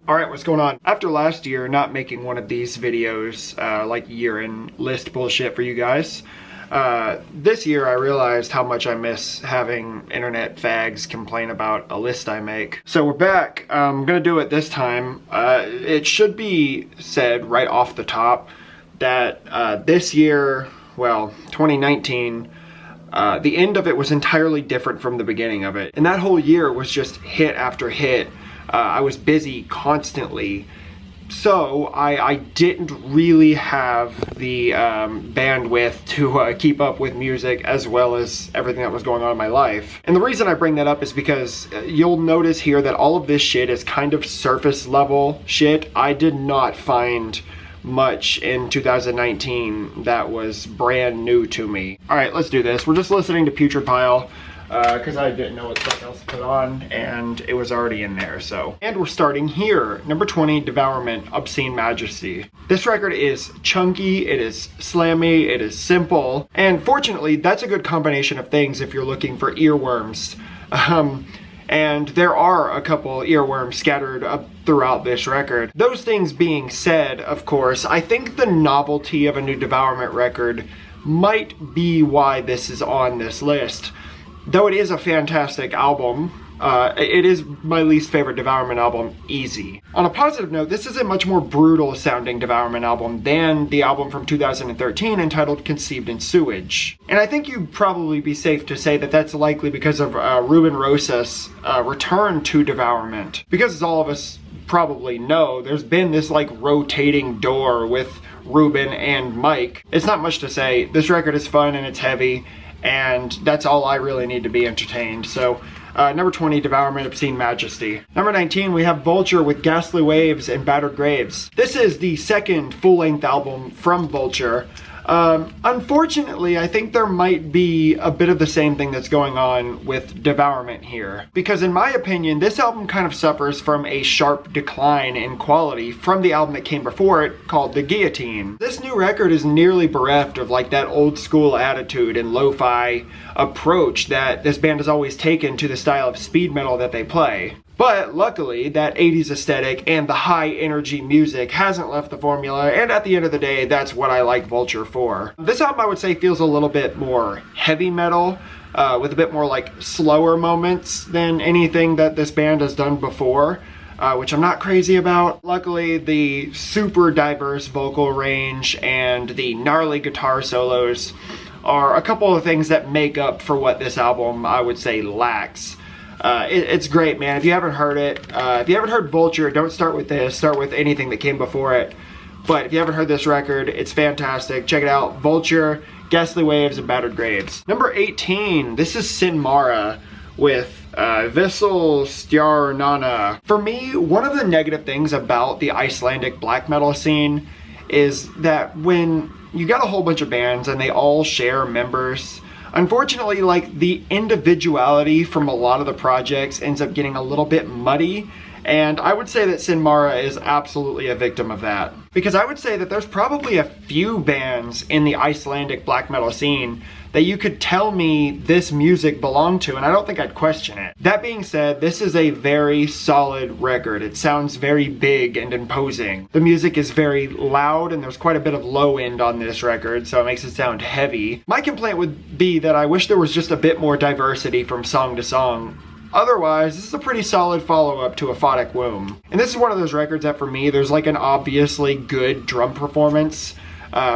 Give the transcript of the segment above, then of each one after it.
Alright, what's going on? After last year not making one of these videos, like year-end list bullshit for you guys, this year I realized how much I miss having internet fags complain about a list I make. So we're back. I'm gonna do it this time. It should be said right off the top that this year, well, 2019, the end of it was entirely different from the beginning of it. And that whole year was just hit after hit. I was busy constantly, so I didn't really have the bandwidth to keep up with music as well as everything that was going on in my life. And the reason I bring that up is because you'll notice here that all of this shit is kind of surface level shit. I did not find much in 2019 that was brand new to me. Alright, let's do this. We're just listening to Putrid Pile, because I didn't know what the fuck else to put on, and it was already in there, so. And we're starting here. Number 20, Devourment, Obscene Majesty. This record is chunky, it is slammy, it is simple, and fortunately, that's a good combination of things if you're looking for earworms. And there are a couple earworms scattered up throughout this record. Those things being said, of course, I think the novelty of a new Devourment record might be why this is on this list. Though it is a fantastic album, it is my least favorite Devourment album, easy. On a positive note, this is a much more brutal sounding Devourment album than the album from 2013 entitled Conceived in Sewage. And I think you'd probably be safe to say that that's likely because of Ruben Rosas' return to Devourment. Because as all of us probably know, there's been this like rotating door with Ruben and Mike. It's not much to say. This record is fun and it's heavy, and that's all I really need to be entertained. So, number 20, Devourment, Obscene Majesty. Number 19, we have Vulture with Ghastly Waves and Battered Graves. This is the second full-length album from Vulture. Unfortunately, I think there might be a bit of the same thing that's going on with Devourment here. Because in my opinion, this album kind of suffers from a sharp decline in quality from the album that came before it, called The Guillotine. This new record is nearly bereft of like that old school attitude and lo-fi approach that this band has always taken to the style of speed metal that they play. But luckily, that 80s aesthetic and the high energy music hasn't left the formula, and at the end of the day, that's what I like Vulture for. This album, I would say, feels a little bit more heavy metal, with a bit more like slower moments than anything that this band has done before, which I'm not crazy about. Luckily, the super diverse vocal range and the gnarly guitar solos are a couple of things that make up for what this album, I would say, lacks. It's great, man. If you haven't heard it, if you haven't heard Vulture, don't start with this. Start with anything that came before it. But if you haven't heard this record, it's fantastic. Check it out. Vulture, Ghastly Waves, and Battered Graves. Number 18, this is Sin Mara with Vissel Stjarnana. For me, one of the negative things about the Icelandic black metal scene is that when you got a whole bunch of bands and they all share members, unfortunately, like, the individuality from a lot of the projects ends up getting a little bit muddy, and I would say that Sin Mara is absolutely a victim of that. Because I would say that there's probably a few bands in the Icelandic black metal scene that you could tell me this music belonged to, and I don't think I'd question it. That being said, this is a very solid record. It sounds very big and imposing. The music is very loud, and there's quite a bit of low end on this record, so it makes it sound heavy. My complaint would be that I wish there was just a bit more diversity from song to song. Otherwise, this is a pretty solid follow-up to Aphotic Womb. And this is one of those records that for me, there's like an obviously good drum performance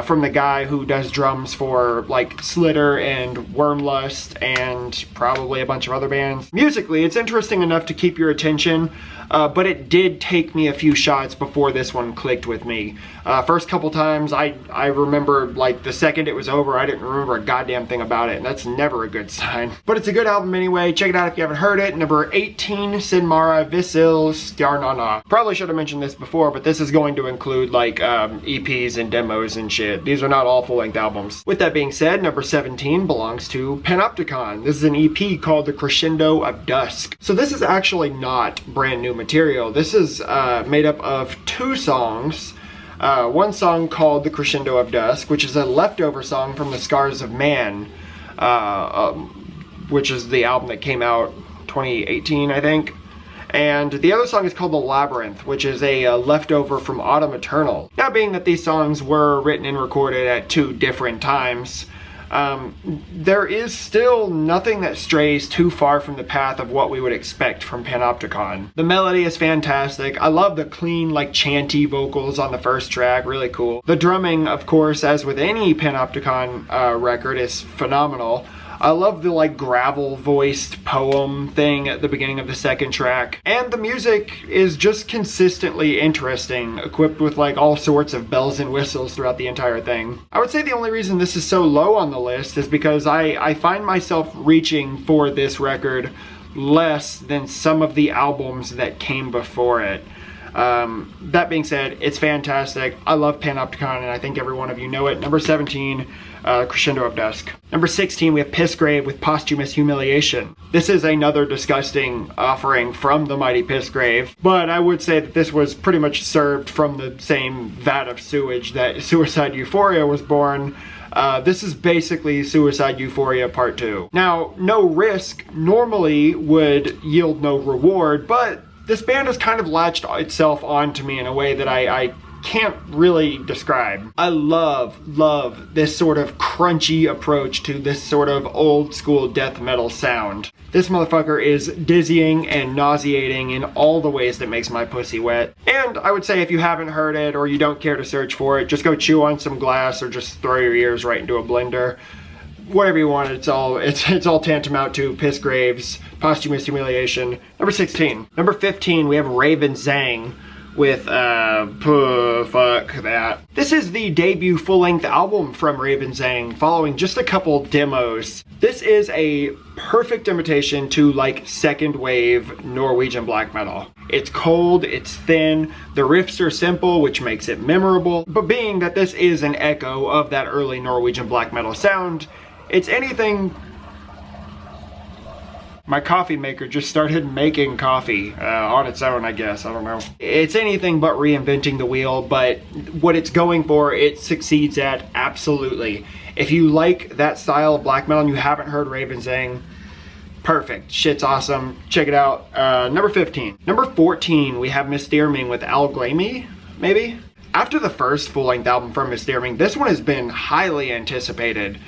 from the guy who does drums for like Slitter and Wormlust and probably a bunch of other bands. Musically, it's interesting enough to keep your attention, but it did take me a few shots before this one clicked with me. First couple times, I remember like the second it was over, I didn't remember a goddamn thing about it, and that's never a good sign. But it's a good album anyway. Check it out if you haven't heard it. Number 18, Sin Mara, Vissel Stjarnana. Probably should have mentioned this before, but this is going to include like EPs and demos and shit. These are not all full-length albums. With that being said, number 17 belongs to Panopticon. This is an EP called The Crescendo of Dusk. So this is actually not brand new material. This is made up of two songs. One song called The Crescendo of Dusk, which is a leftover song from The Scars of Man, which is the album that came out 2018, I think. And the other song is called The Labyrinth, which is a leftover from Autumn Eternal. Now, being that these songs were written and recorded at 2 different times, there is still nothing that strays too far from the path of what we would expect from Panopticon. The melody is fantastic. I love the clean, like, chanty vocals on the first track, really cool. The drumming, of course, as with any Panopticon record, is phenomenal. I love the, like, gravel-voiced poem thing at the beginning of the second track. And the music is just consistently interesting, equipped with, like, all sorts of bells and whistles throughout the entire thing. I would say the only reason this is so low on the list is because I find myself reaching for this record less than some of the albums that came before it. That being said, it's fantastic. I love Panopticon, and I think every one of you know it. Number 17, Crescendo of Dusk. Number 16, we have Pissgrave with Posthumous Humiliation. This is another disgusting offering from the mighty Pissgrave, but I would say that this was pretty much served from the same vat of sewage that Suicide Euphoria was born. This is basically Suicide Euphoria Part 2. Now, No Risk normally would yield no reward, but this band has kind of latched itself onto me in a way that I can't really describe. I love this sort of crunchy approach to this sort of old school death metal sound. This motherfucker is dizzying and nauseating in all the ways that makes my pussy wet. And I would say if you haven't heard it or you don't care to search for it, just go chew on some glass or just throw your ears right into a blender. Whatever you want, it's all tantamount to Pissgrave's Posthumous Humiliation. Number 16. Number 15, we have Raven Zhang with, fuck that. This is the debut full-length album from Raven Zhang, following just a couple demos. This is a perfect imitation to, like, second wave Norwegian black metal. It's cold, it's thin, the riffs are simple, which makes it memorable, but being that this is an echo of that early Norwegian black metal sound, it's anything. My coffee maker just started making coffee on its own, I guess. I don't know. It's anything but reinventing the wheel, but what it's going for, it succeeds at absolutely. If you like that style of black metal and you haven't heard Raven Zhang, perfect. Shit's awesome. Check it out. Number 15. Number 14, we have Misty Remain with Alglamy, maybe? After the first full-length album from Misty Remain, this one has been highly anticipated.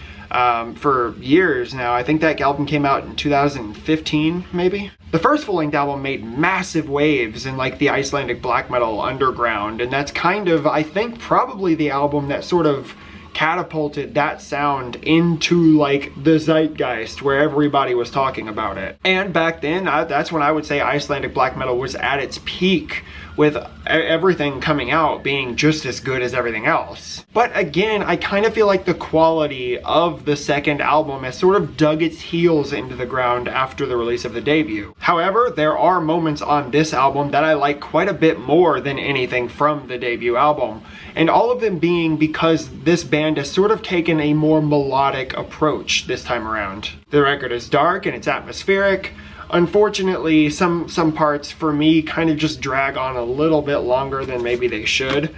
For years now. I think that album came out in 2015, maybe? The first full-length album made massive waves in, like, the Icelandic black metal underground, and that's kind of, I think, probably the album that sort of catapulted that sound into, like, the zeitgeist where everybody was talking about it. And back then, that's when I would say Icelandic black metal was at its peak, with everything coming out being just as good as everything else. But again, I kind of feel like the quality of the second album has sort of dug its heels into the ground after the release of the debut. However, there are moments on this album that I like quite a bit more than anything from the debut album, and all of them being because this band has sort of taken a more melodic approach this time around. The record is dark and it's atmospheric. Unfortunately, some parts for me kind of just drag on a little bit longer than maybe they should.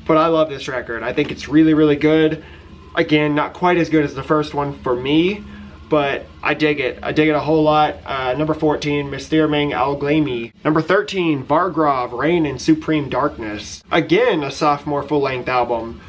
But I love this record. I think it's really, really good. Again, not quite as good as the first one for me, but I dig it. I dig it a whole lot. Number 14, Misty Remain, Alglamy. Number 13, Bhargav, Reign in Supreme Darkness. Again, a sophomore full-length album.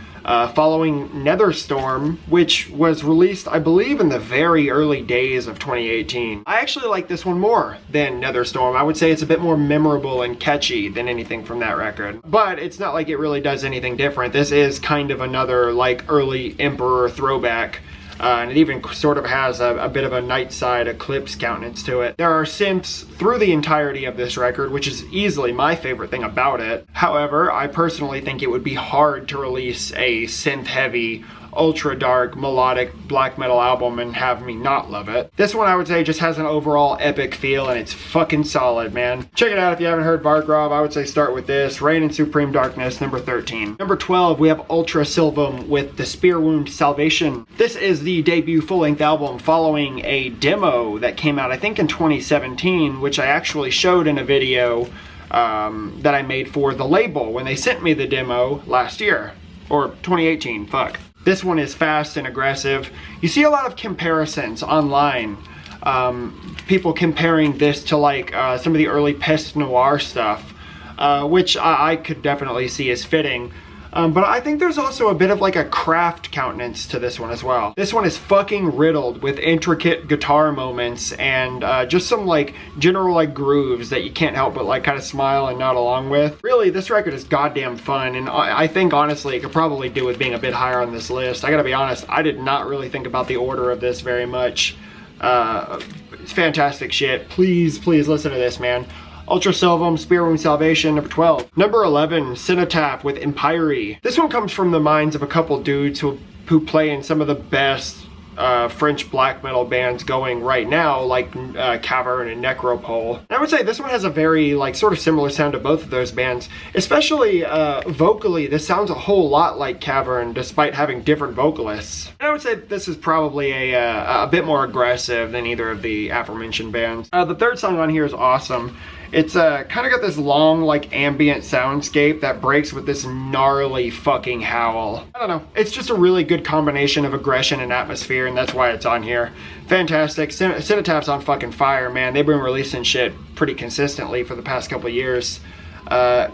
Following Netherstorm, which was released, I believe, in the very early days of 2018. I actually like this one more than Netherstorm. I would say it's a bit more memorable and catchy than anything from that record. But it's not like it really does anything different. This is kind of another, like, early Emperor throwback. And it even sort of has a bit of a Nightside Eclipse countenance to it. There are synths through the entirety of this record, which is easily my favorite thing about it. However, I personally think it would be hard to release a synth-heavy, ultra-dark, melodic black metal album and have me not love it. This one, I would say, just has an overall epic feel, and it's fucking solid, man. Check it out if you haven't heard Bhargav. I would say start with this. Reign in Supreme Darkness, number 13. Number 12, we have Ultra Selvam with The Spear Wound Salvation. This is the debut full-length album following a demo that came out, I think, in 2017, which I actually showed in a video that I made for the label when they sent me the demo last year. Or 2018, fuck. This one is fast and aggressive. You see a lot of comparisons online people comparing this to like some of the early Peste Noir stuff, which I could definitely see as fitting. But I think there's also a bit of like a craft countenance to this one as well. This one is fucking riddled with intricate guitar moments and just some like general like grooves that you can't help but like kind of smile and nod along with. Really, this record is goddamn fun, and I think honestly it could probably do with being a bit higher on this list. I gotta be honest, I did not really think about the order of this very much. It's fantastic shit. Please listen to this, man. Ultra Selvam, Spirit Wound Salvation, number 12. Number 11, Cenotaph with Empyre. This one comes from the minds of a couple dudes who play in some of the best French black metal bands going right now, like Cavern and Necropole. And I would say this one has a very like sort of similar sound to both of those bands, especially vocally. This sounds a whole lot like Cavern despite having different vocalists. And I would say this is probably a bit more aggressive than either of the aforementioned bands. The third song on here is awesome. It's kind of got this long, like, ambient soundscape that breaks with this gnarly fucking howl. I don't know. It's just a really good combination of aggression and atmosphere, and that's why it's on here. Fantastic. Cenotaph's on fucking fire, man. They've been releasing shit pretty consistently for the past couple of years.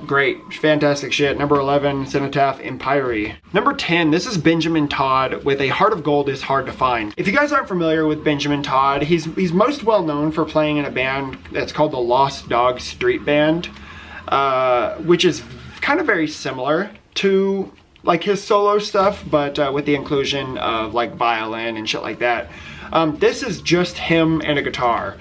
Great. Fantastic shit. Number 11, Cenotaph, Empyre. Number 10, this is Benjamin Todd with A Heart of Gold Is Hard to Find. If you guys aren't familiar with Benjamin Todd, he's most well known for playing in a band that's called the Lost Dog Street Band, which is kind of very similar to like his solo stuff, but with the inclusion of like violin and shit like that. This is just him and a guitar.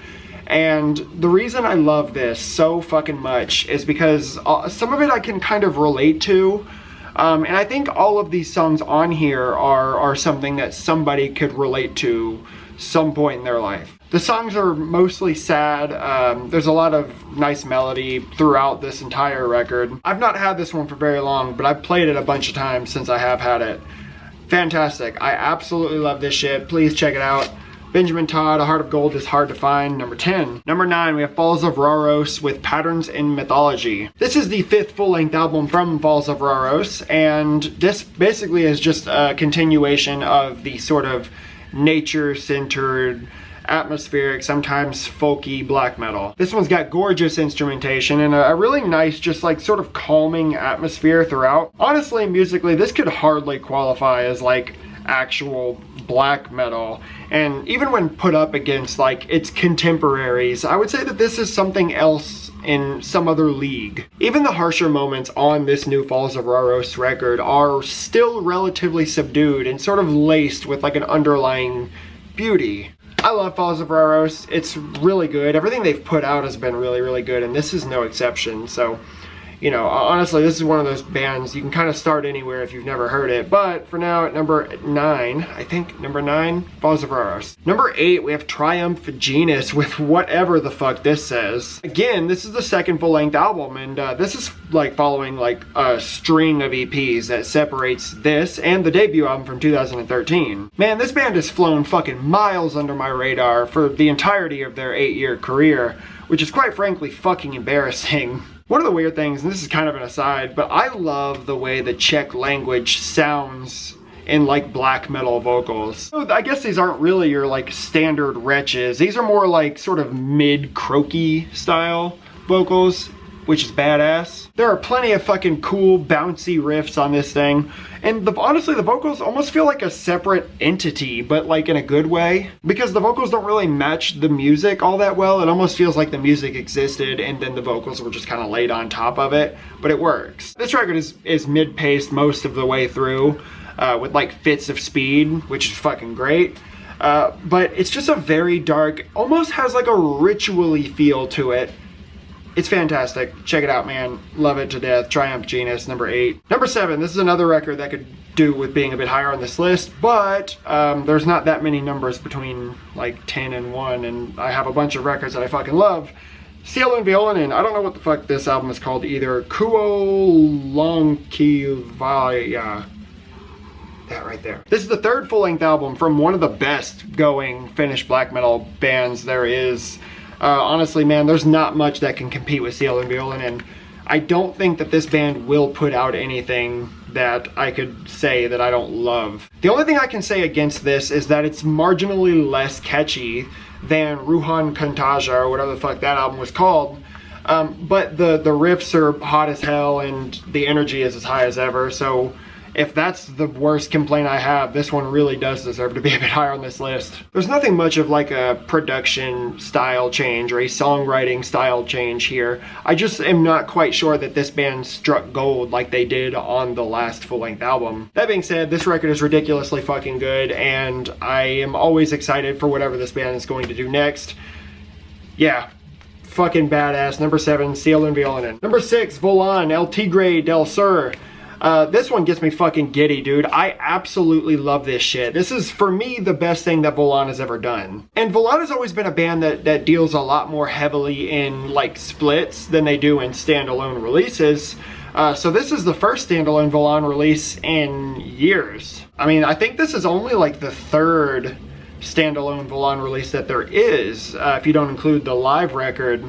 And the reason I love this so fucking much is because some of it I can kind of relate to. And I think all of these songs on here are something that somebody could relate to some point in their life. The songs are mostly sad. There's a lot of nice melody throughout this entire record. I've not had this one for very long, but I've played it a bunch of times since I have had it. Fantastic. I absolutely love this shit. Please check it out. Benjamin Todd, A Heart of Gold Is Hard to Find, number 10. Number 9, we have Falls of Rauros with Patterns in Mythology. This is the 5th full-length album from Falls of Rauros, and this basically is just a continuation of the sort of nature-centered, atmospheric, sometimes folky black metal. This one's got gorgeous instrumentation and a really nice, just like sort of calming atmosphere throughout. Honestly, musically, this could hardly qualify as like actual black metal, and even when put up against like its contemporaries, I would say that this is something else in some other league. Even the harsher moments on this new Falls of Rauros record are still relatively subdued and sort of laced with like an underlying beauty. I love Falls of Rauros. It's really good. Everything they've put out has been really good, and this is no exception. So, you know, honestly, this is one of those bands you can kind of start anywhere if you've never heard it. But for now, at number 9, I think number 9, Falls of Rauros. Number 8, we have Triumph Genus with whatever the fuck this says. Again, this is the second full-length album, and this is like following like a string of EPs that separates this and the debut album from 2013. Man, this band has flown fucking miles under my radar for the entirety of their 8-year career, which is quite frankly fucking embarrassing. One of the weird things, and this is kind of an aside, but I love the way the Czech language sounds in like black metal vocals. So I guess these aren't really your like standard wretches. These are more like sort of mid-croaky style vocals, which is badass. There are plenty of fucking cool bouncy riffs on this thing, and honestly the vocals almost feel like a separate entity, but like in a good way, because the vocals don't really match the music all that well. It almost feels like the music existed and then the vocals were just kind of laid on top of it, but it works. This record is mid-paced most of the way through, with like fits of speed, which is fucking great. But it's just a very dark, almost has like a ritual-y feel to it. It's fantastic. Check it out, man. Love it to death. Triumph Genus, number 8. Number 7, this is another record that could do with being a bit higher on this list, but there's not that many numbers between like 10 and 1, and I have a bunch of records that I fucking love. Selvam Violin, I don't know what the fuck this album is called either. Kuolonkivaya. That right there. This is the 3rd full-length album from one of the best going Finnish black metal bands there is. Honestly, man, there's not much that can compete with Selvam Violin, and I don't think that this band will put out anything that I could say that I don't love. The only thing I can say against this is that it's marginally less catchy than Ruhan Kantaja, or whatever the fuck that album was called. But the riffs are hot as hell and the energy is as high as ever, so if that's the worst complaint I have, this one really does deserve to be a bit higher on this list. There's nothing much of like a production style change or a songwriting style change here. I just am not quite sure that this band struck gold like they did on the last full-length album. That being said, this record is ridiculously fucking good, and I am always excited for whatever this band is going to do next. Yeah. Fucking badass. Number 7, Selvam Violinen. Number 6, Bolin, El Tigre del Sur. This one gets me fucking giddy, dude. I absolutely love this shit. This is, for me, the best thing that Bolin has ever done. And Bolin has always been a band that deals a lot more heavily in, like, splits than they do in standalone releases. So this is the first standalone Bolin release in years. I mean, I think this is only, like, the third standalone Bolin release that there is, if you don't include the live record,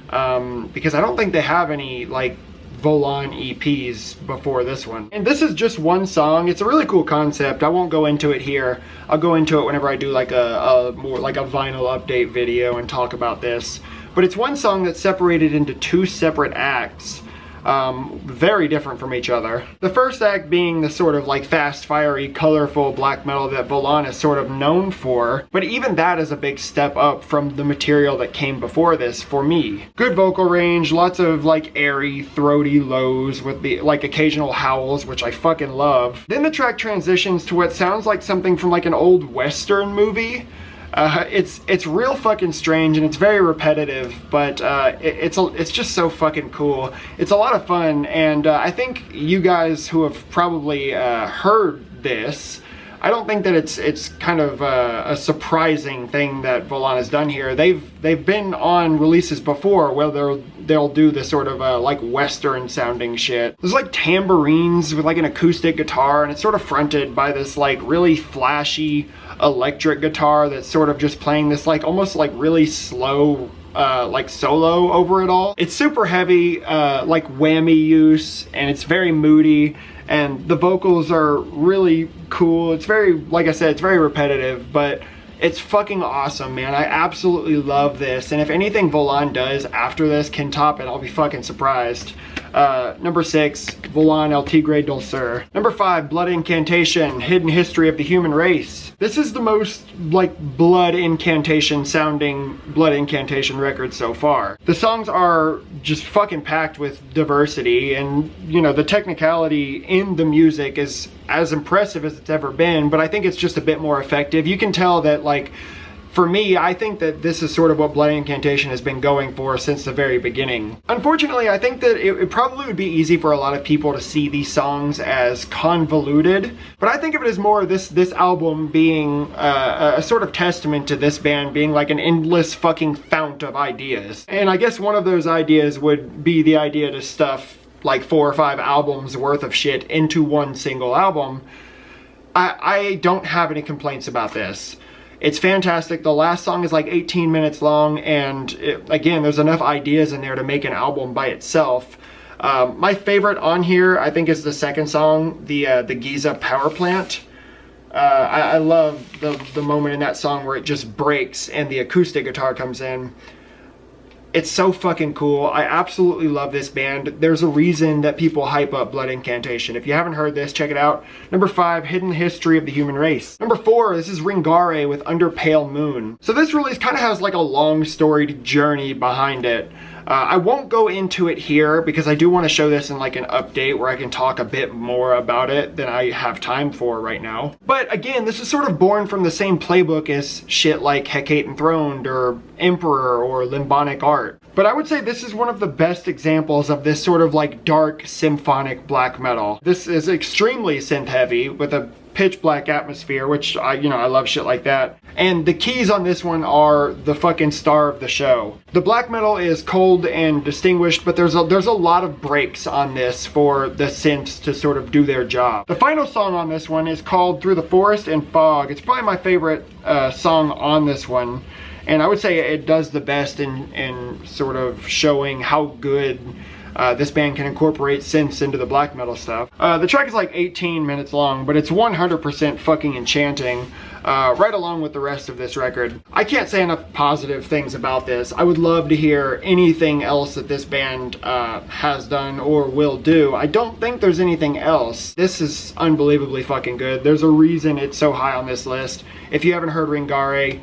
because I don't think they have any, like, Bolin EPs before this one. And this is just one song. It's a really cool concept. I won't go into it here. I'll go into it whenever I do like a more like a vinyl update video and talk about this. But it's one song that's separated into 2 separate acts. Very different from each other. The first act being the sort of like fast, fiery, colorful black metal that Bolin is sort of known for, but even that is a big step up from the material that came before this for me. Good vocal range, lots of like airy, throaty lows with the like occasional howls, which I fucking love. Then the track transitions to what sounds like something from like an old Western movie. It's real fucking strange and it's very repetitive, but it's just so fucking cool. It's a lot of fun, and I think you guys who have probably heard this, I don't think that it's kind of a surprising thing that Bolin has done here. They've been on releases before where they'll do this sort of like Western sounding shit. There's like tambourines with like an acoustic guitar, and it's sort of fronted by this like really flashy electric guitar that's sort of just playing this like almost like really slow like solo over it all. It's super heavy, like whammy use, and it's very moody, and the vocals are really cool. It's very, like I said, it's very repetitive, but it's fucking awesome, man. I absolutely love this, and if anything Bolin does after this can top it, I'll be fucking surprised. Number 6, Bolin, El Tigre del Sur. Number 5, Blood Incantation, Hidden History of the Human Race. This is the most, like, Blood Incantation sounding Blood Incantation record so far. The songs are just fucking packed with diversity, and, you know, the technicality in the music is as impressive as it's ever been, but I think it's just a bit more effective. You can tell that, like, for me, I think that this is sort of what Blood Incantation has been going for since the very beginning. Unfortunately, I think that it probably would be easy for a lot of people to see these songs as convoluted, but I think of it as more this album being a sort of testament to this band being like an endless fucking fount of ideas. And I guess one of those ideas would be the idea to stuff like 4 or 5 albums worth of shit into one single album. I don't have any complaints about this. It's fantastic. The last song is like 18 minutes long, and again, there's enough ideas in there to make an album by itself. My favorite on here, I think, is the second song, the Giza Power Plant. I love the moment in that song where it just breaks and the acoustic guitar comes in. It's so fucking cool. I absolutely love this band. There's a reason that people hype up Blood Incantation. If you haven't heard this, check it out. Number 5, Hidden History of the Human Race. Number 4, this is Ringare with Under Pale Moon. So this release kind of has like a long storied journey behind it. I won't go into it here because I do want to show this in like an update where I can talk a bit more about it than I have time for right now. But again, this is sort of born from the same playbook as shit like Hecate Enthroned or Emperor or Limbonic Art. But I would say this is one of the best examples of this sort of like dark symphonic black metal. This is extremely synth heavy with a pitch black atmosphere, which I love shit like that. And the keys on this one are the fucking star of the show. The black metal is cold and distinguished, but there's a lot of breaks on this for the synths to sort of do their job. The final song on this one is called Through the Forest and Fog. It's probably my favorite song on this one. And I would say it does the best in sort of showing how good this band can incorporate synths into the black metal stuff. The track is like 18 minutes long, but it's 100% fucking enchanting, right along with the rest of this record. I can't say enough positive things about this. I would love to hear anything else that this band has done or will do. I don't think there's anything else. This is unbelievably fucking good. There's a reason it's so high on this list. If you haven't heard Ringare,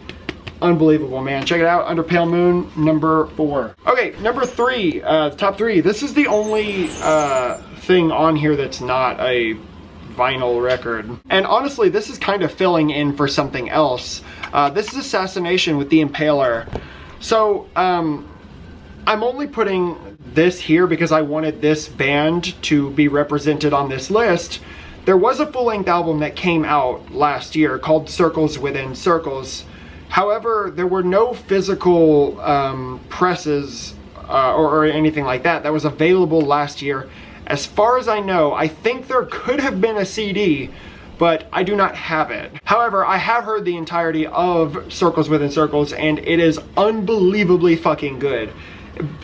unbelievable, man. Check it out, Under Pale Moon, number 4. Okay, number 3, top 3. This is the only thing on here that's not a vinyl record. And honestly, this is kind of filling in for something else. This is Assassination with the Impaler. So, I'm only putting this here because I wanted this band to be represented on this list. There was a full-length album that came out last year called Circles Within Circles. However, there were no physical presses or anything like that that was available last year. As far as I know, I think there could have been a CD, but I do not have it. However, I have heard the entirety of Circles Within Circles, and it is unbelievably fucking good.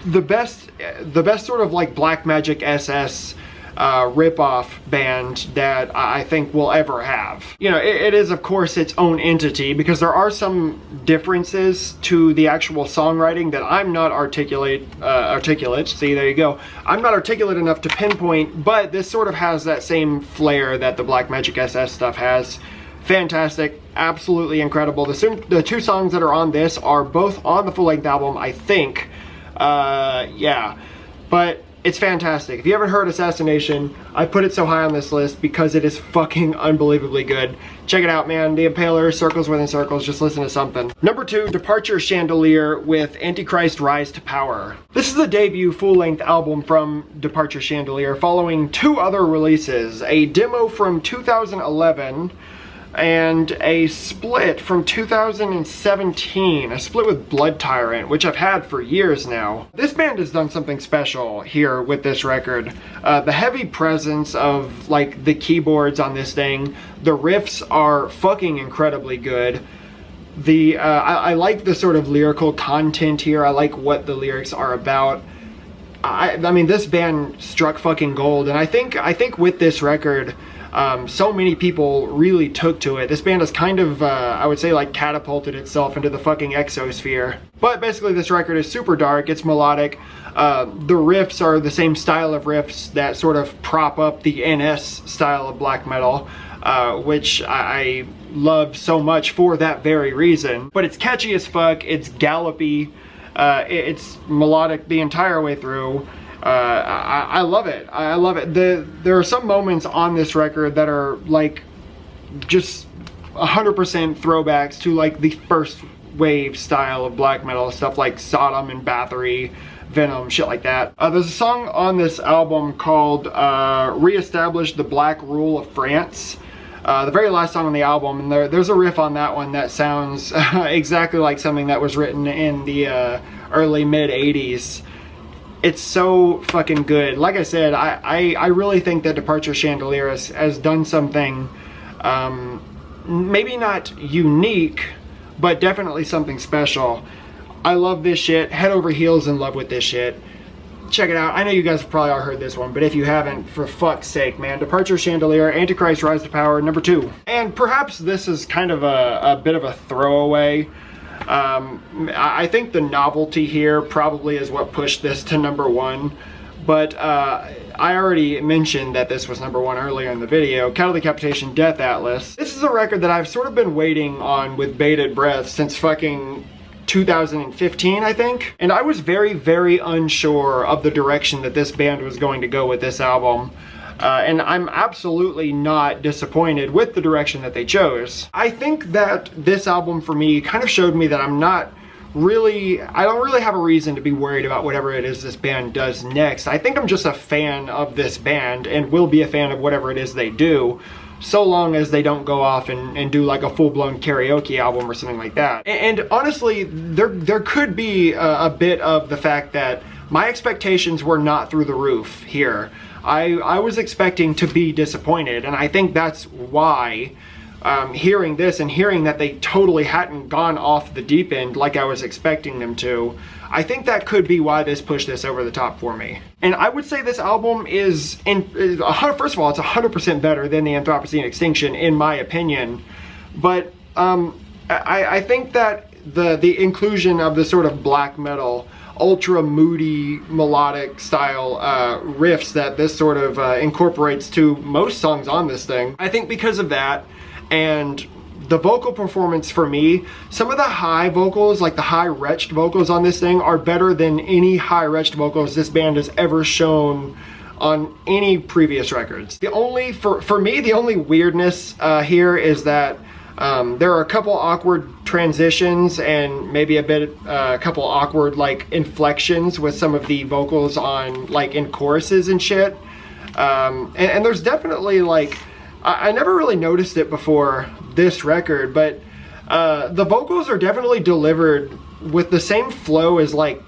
The best sort of like Black Magic SS rip-off band that I think we'll ever have. You know, it is of course its own entity because there are some differences to the actual songwriting that I'm not articulate, see, there you go. I'm not articulate enough to pinpoint, but this sort of has that same flair that the Black Magic SS stuff has. Fantastic, absolutely incredible. The two songs that are on this are both on the full-length album, I think. Yeah, but it's fantastic. If you haven't heard Assassination, I put it so high on this list because it is fucking unbelievably good. Check it out, man. The Impaler, Circles Within Circles, just listen to something. Number 2, Departure Chandelier with Antichrist Rise to Power. This is the debut full-length album from Departure Chandelier following 2 other releases, a demo from 2011 and a split from 2017, a split with Blood Tyrant, which I've had for years now. This band has done something special here with this record. The heavy presence of like the keyboards on this thing, the riffs are fucking incredibly good. I like the sort of lyrical content here. I like what the lyrics are about. I mean, this band struck fucking gold, and I think with this record, so many people really took to it. This band has kind of, I would say, like catapulted itself into the fucking exosphere. But basically this record is super dark, it's melodic. The riffs are the same style of riffs that sort of prop up the NS style of black metal, which I love so much for that very reason. But it's catchy as fuck, it's gallopy, it's melodic the entire way through. I love it. I love it. There are some moments on this record that are like just 100% throwbacks to like the first wave style of black metal, stuff like Sodom and Bathory, Venom, shit like that. There's a song on this album called Re-Establish the Black Rule of France. The very last song on the album, and there's a riff on that one that sounds exactly like something that was written in the early mid-80s. It's so fucking good. Like I said, I really think that Departure Chandelier has done something, maybe not unique, but definitely something special. I love this shit. Head over heels in love with this shit. Check it out. I know you guys have probably all heard this one, but if you haven't, for fuck's sake, man. Departure Chandelier, Antichrist Rise to Power, number 2. And perhaps this is kind of a bit of a throwaway. I think the novelty here probably is what pushed this to number 1, but I already mentioned that this was number 1 earlier in the video. Cattle Decapitation Death Atlas. This is a record that I've sort of been waiting on with bated breath since fucking 2015, I think, and I was very, very unsure of the direction that this band was going to go with this album. And I'm absolutely not disappointed with the direction that they chose. I think that this album for me kind of showed me that I don't really have a reason to be worried about whatever it is this band does next. I think I'm just a fan of this band and will be a fan of whatever it is they do, so long as they don't go off and do like a full-blown karaoke album or something like that. And honestly, there could be a bit of the fact that my expectations were not through the roof here. I was expecting to be disappointed, and I think that's why hearing this and hearing that they totally hadn't gone off the deep end like I was expecting them to, I think that could be why this pushed this over the top for me. And I would say this album is, first of all, it's 100% better than the Anthropocene Extinction in my opinion, but I think that the inclusion of the sort of black metal, ultra moody melodic style riffs that this sort of incorporates to most songs on this thing, I think because of that and the vocal performance for me, some of the high vocals, like the high retched vocals on this thing, are better than any high retched vocals this band has ever shown on any previous records. The only, for me, the only weirdness here is that there are a couple awkward transitions and maybe a couple awkward like inflections with some of the vocals on like in choruses and shit. And there's definitely like, I never really noticed it before this record, but the vocals are definitely delivered with the same flow as like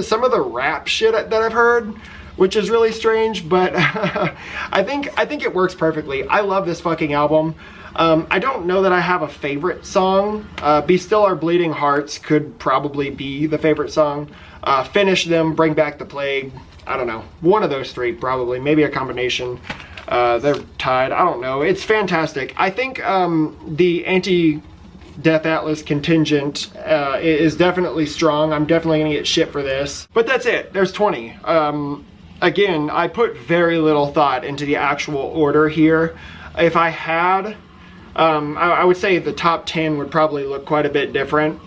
some of the rap shit that I've heard, which is really strange, but I think it works perfectly. I love this fucking album. I don't know that I have a favorite song. Be Still Our Bleeding Hearts could probably be the favorite song. Finish Them, Bring Back the Plague. I don't know. One of those three probably. Maybe a combination. They're tied. I don't know. It's fantastic. I think the Anti-Death Atlas Contingent is definitely strong. I'm definitely going to get shit for this. But that's it. There's 20. Again, I put very little thought into the actual order here. If I had, I would say the top 10 would probably look quite a bit different.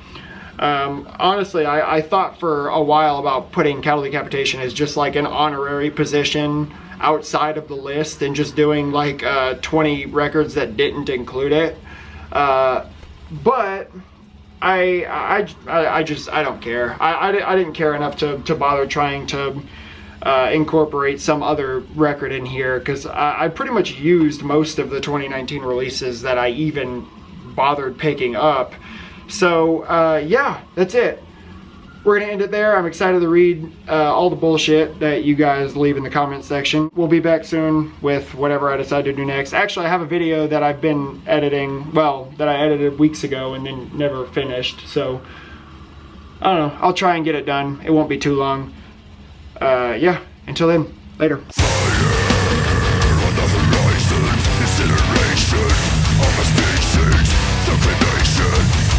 Honestly, I thought for a while about putting Cattle Decapitation as just like an honorary position outside of the list and just doing like 20 records that didn't include it. But I don't care. I didn't care enough to bother trying to incorporate some other record in here, because I pretty much used most of the 2019 releases that I even bothered picking up. So yeah, that's it. We're gonna end it there. I'm excited to read all the bullshit that you guys leave in the comment section. We'll be back soon with whatever I decide to do next. Actually, I have a video that I've been editing, well, that I edited weeks ago and then never finished. So I don't know, I'll try and get it done. It won't be too long. Yeah, until then, later. Incineration of a species, the cremation